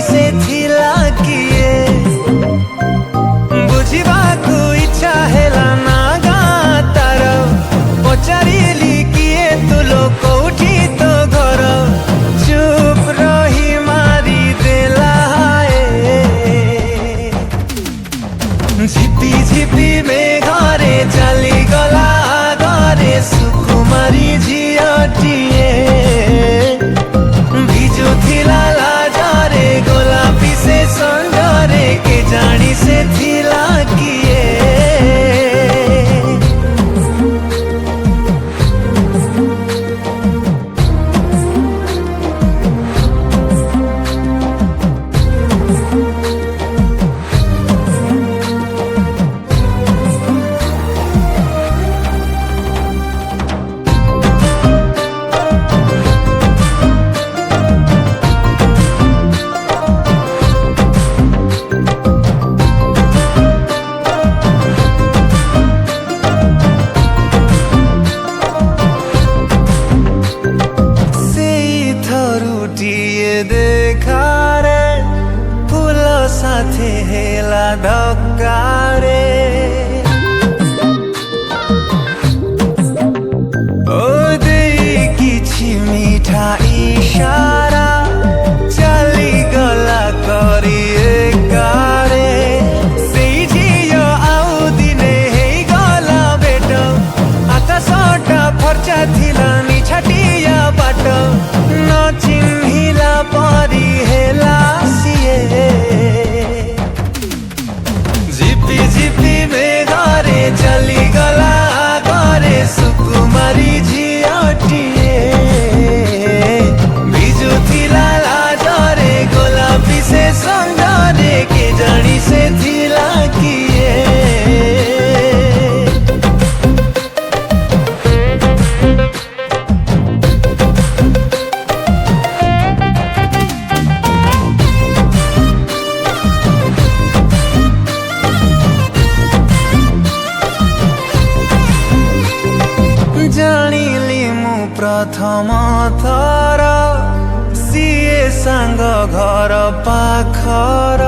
से थिला किए बुझा को इच्छा हेला ना गा तार पचारिली किए तू लोग कौठी तो घर चुप रही मारी देला झिपी झिपी में घरे चली गला घरे सुकुमारी झियटिए भिजु थिला लाजरे गोलापी से संजरे के जानी से थिला किए देखारे फूल साथे हेला धक्कारे ओ दे किछि मीठा इशारा चली गला करी एकारे से झियो आउ दिने हे गला बेट आकाशटा फर्चा थिला निछाटिया बाट न चिन्हिला परी हेला सिए झिपी झिपी में घरे चली गला घरे सुकुमारी झियटिए भिजु थिला लाजरे गोलापी से संजरे के जानी से थिला किए जानिली मु प्रथम थर सीए सांग घर पाखर